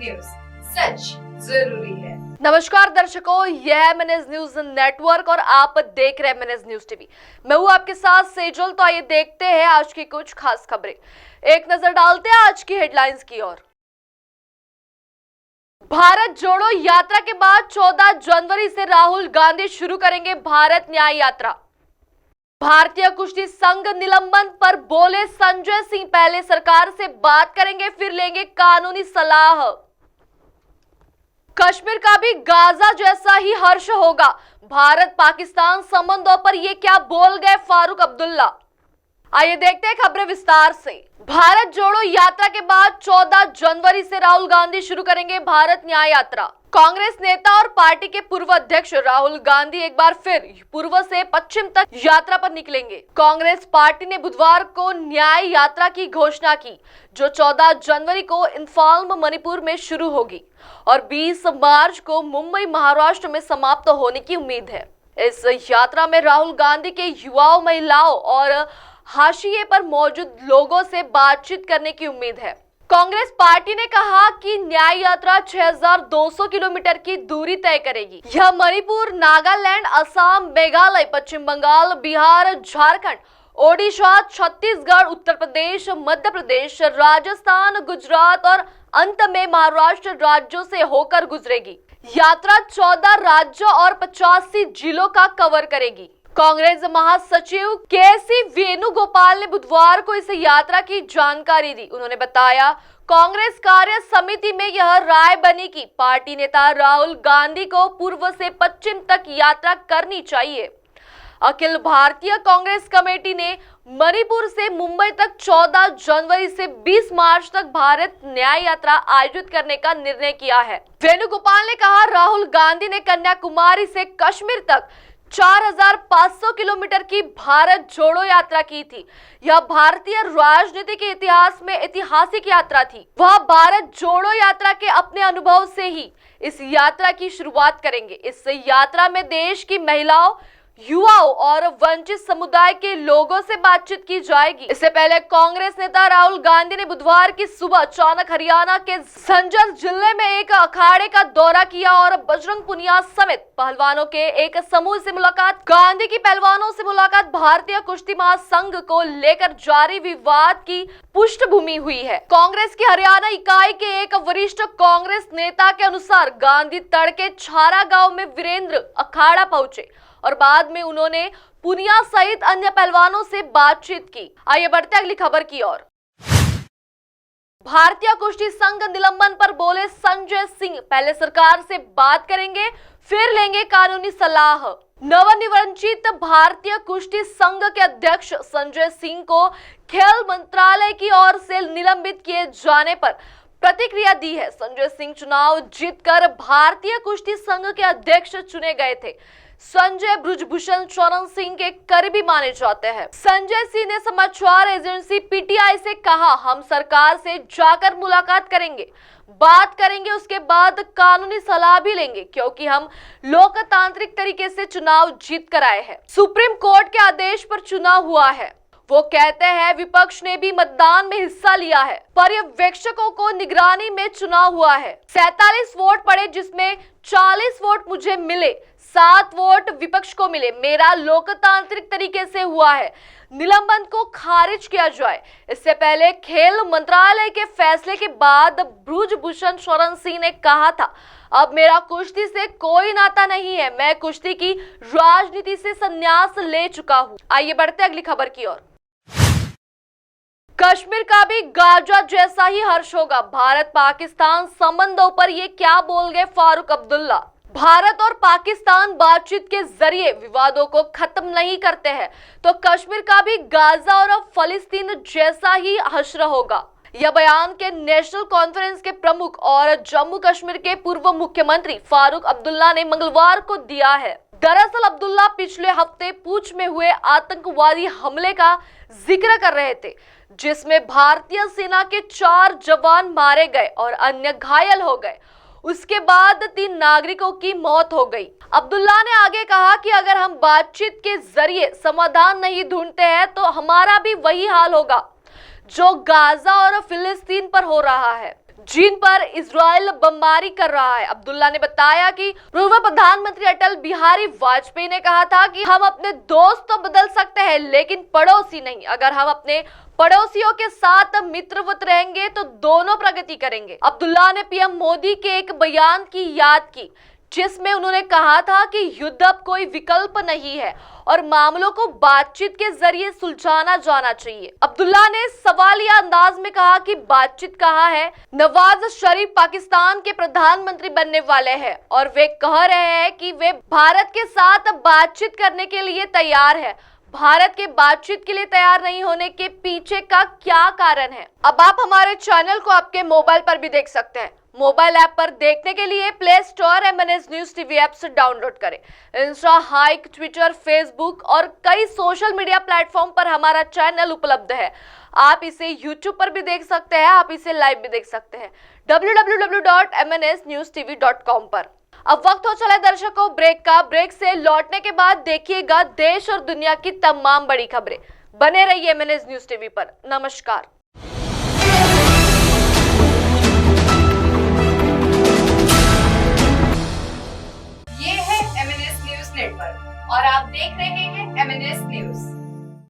News, सच जरूरी है। नमस्कार दर्शकों, यह है एमएनएस न्यूज नेटवर्क और आप देख रहे हैं एमएनएस न्यूज टीवी। मैं हूं आपके साथ सेजल। तो आइए देखते हैं आज की कुछ खास खबरें। एक नजर डालते हैं आज की हेडलाइंस की ओर। भारत जोड़ो यात्रा के बाद 14 जनवरी से राहुल गांधी शुरू करेंगे भारत न्याय यात्रा। भारतीय कुश्ती संघ निलंबन पर बोले संजय सिंह, पहले सरकार से बात करेंगे फिर लेंगे कानूनी सलाह। कश्मीर का भी गाजा जैसा ही हर्ष होगा, भारत पाकिस्तान संबंधों पर ये क्या बोल गए फारूक अब्दुल्ला। आइए देखते हैं खबरें विस्तार से। भारत जोड़ो यात्रा के बाद 14 जनवरी से राहुल गांधी शुरू करेंगे भारत न्याय यात्रा। कांग्रेस नेता और पार्टी के पूर्व अध्यक्ष राहुल गांधी एक बार फिर पूर्व से पश्चिम तक यात्रा पर निकलेंगे। कांग्रेस पार्टी ने बुधवार को न्याय यात्रा की घोषणा की, जो 14 जनवरी को इंफाल मणिपुर में शुरू होगी और 20 मार्च को मुंबई महाराष्ट्र में समाप्त होने की उम्मीद है। इस यात्रा में राहुल गांधी के युवाओं, महिलाओं और हाशिए पर मौजूद लोगों से बातचीत करने की उम्मीद है। कांग्रेस पार्टी ने कहा कि न्याय यात्रा 6200 किलोमीटर की दूरी तय करेगी। यह मणिपुर, नागालैंड, असम, मेघालय, पश्चिम बंगाल, बिहार, झारखंड, ओडिशा, छत्तीसगढ़, उत्तर प्रदेश, मध्य प्रदेश, राजस्थान, गुजरात और अंत में महाराष्ट्र राज्यों से होकर गुजरेगी। यात्रा 14 राज्यों और 85 जिलों का कवर करेगी। कांग्रेस महासचिव केसी वेणुगोपाल ने बुधवार को इस यात्रा की जानकारी दी। उन्होंने बताया, कांग्रेस कार्य समिति में यह राय बनी कि पार्टी नेता राहुल गांधी को पूर्व से पश्चिम तक यात्रा करनी चाहिए। अखिल भारतीय कांग्रेस कमेटी ने मणिपुर से मुंबई तक 14 जनवरी से 20 मार्च तक भारत न्याय यात्रा आयोजित करने का निर्णय किया है। वेणुगोपाल ने कहा, राहुल गांधी ने कन्याकुमारी से कश्मीर तक 4500 किलोमीटर की भारत जोड़ो यात्रा की थी। यह भारतीय राजनीति के इतिहास में ऐतिहासिक यात्रा थी। वह भारत जोड़ो यात्रा के अपने अनुभव से ही इस यात्रा की शुरुआत करेंगे। इस यात्रा में देश की महिलाओं, युवाओं और वंचित समुदाय के लोगों से बातचीत की जाएगी। इससे पहले कांग्रेस नेता राहुल गांधी ने बुधवार की सुबह अचानक हरियाणा के झंझर जिले में एक अखाड़े का दौरा किया और बजरंग पुनिया समेत पहलवानों के एक समूह से मुलाकात। गांधी की पहलवानों से मुलाकात भारतीय कुश्ती महासंघ को लेकर जारी विवाद की पृष्ठभूमि हुई है। कांग्रेस की हरियाणा इकाई के एक वरिष्ठ कांग्रेस नेता के अनुसार गांधी तड़के छारा गांव में वीरेंद्र अखाड़ा पहुंचे और बाद में उन्होंने पुनिया सहित अन्य पहलवानों से बातचीत की। आइए बढ़ते अगली खबर की ओर। भारतीय कुश्ती संघ निलंबन पर बोले संजय सिंह, पहले सरकार से बात करेंगे फिर लेंगे कानूनी सलाह। नवनिर्वाचित भारतीय कुश्ती संघ के अध्यक्ष संजय सिंह को खेल मंत्रालय की ओर से निलंबित किए जाने पर प्रतिक्रिया दी है। संजय सिंह चुनाव जीतकर भारतीय कुश्ती संघ के अध्यक्ष चुने गए थे। संजय बृजभूषण शरण सिंह के करीबी माने जाते हैं। संजय सिंह ने समाचार एजेंसी पीटीआई से कहा, हम सरकार से जाकर मुलाकात करेंगे, बात करेंगे, उसके बाद कानूनी सलाह भी लेंगे, क्योंकि हम लोकतांत्रिक तरीके से चुनाव जीत कर आए हैं। सुप्रीम कोर्ट के आदेश पर चुनाव हुआ है। वो कहते हैं विपक्ष ने भी मतदान में हिस्सा लिया है। पर्यवेक्षकों को निगरानी में चुनाव हुआ है। 47 वोट पड़े, जिसमें 40 वोट मुझे मिले, 7 वोट विपक्ष को मिले। मेरा लोकतांत्रिक तरीके से हुआ है। निलंबन को खारिज किया जाए। इससे पहले खेल मंत्रालय के फैसले के बाद बृजभूषण शरण सिंह ने कहा था, अब मेरा कुश्ती से कोई नाता नहीं है, मैं कुश्ती की राजनीति से संन्यास ले चुका हूं। आइए बढ़ते अगली खबर की ओर। कश्मीर का भी गाजा जैसा ही हर्ष होगा, भारत पाकिस्तान संबंधों पर ये क्या बोल गए फारूक अब्दुल्ला। भारत और पाकिस्तान बातचीत के जरिए विवादों को खत्म नहीं करते हैं तो कश्मीर का भी गाजा और फलस्तीन जैसा ही हश्र होगा। यह बयान के नेशनल कॉन्फ्रेंस के प्रमुख और जम्मू कश्मीर के पूर्व मुख्यमंत्री फारूक अब्दुल्ला ने मंगलवार को दिया है। दरअसल अब्दुल्ला पिछले हफ्ते पूंछ में हुए आतंकवादी हमले का जिक्र कर रहे थे, जिसमें भारतीय सेना के 4 जवान मारे गए और अन्य घायल हो गए। उसके बाद 3 नागरिकों की मौत हो गई। अब्दुल्ला ने आगे कहा कि अगर हम बातचीत के जरिए समाधान नहीं ढूंढते हैं तो हमारा भी वही हाल होगा जो गाजा और फिलिस्तीन पर हो रहा है। जिन पर इजराइल बमबारी कर रहा है। अब्दुल्ला ने बताया कि पूर्व प्रधानमंत्री अटल बिहारी वाजपेयी ने कहा था कि हम अपने दोस्त तो बदल सकते हैं लेकिन पड़ोसी नहीं। अगर हम अपने पड़ोसियों के साथ मित्रवत रहेंगे तो दोनों प्रगति करेंगे। अब्दुल्ला ने पीएम मोदी के एक बयान की याद की जिसमें उन्होंने कहा था कि युद्ध अब कोई विकल्प नहीं है और मामलों को बातचीत के जरिए सुलझाना जाना चाहिए। अब्दुल्ला ने सवालिया अंदाज में कहा कि बातचीत कहाँ है। नवाज शरीफ पाकिस्तान के प्रधानमंत्री बनने वाले हैं और वे कह रहे हैं कि वे भारत के साथ बातचीत करने के लिए तैयार है। भारत के बातचीत के लिए तैयार नहीं होने के पीछे का क्या कारण है? अब आप हमारे चैनल को आपके मोबाइल पर भी देख सकते हैं। मोबाइल ऐप पर देखने के लिए play store MNS news TV app से डाउनलोड करें। इंस्टा, हाइक, ट्विटर, फेसबुक और कई सोशल मीडिया प्लेटफॉर्म पर हमारा चैनल उपलब्ध है। आप इसे यूट्यूब पर भी देख सकते हैं, आप इसे लाइव भी देख सकते हैं www.mnsnewstv.com पर। अब वक्त हो चला दर्शकों ब्रेक का। ब्रेक से लौटने के बाद देखिएगा देश और दुनिया की तमाम बड़ी खबरें। बने रहिए MNS न्यूज टीवी पर। नमस्कार।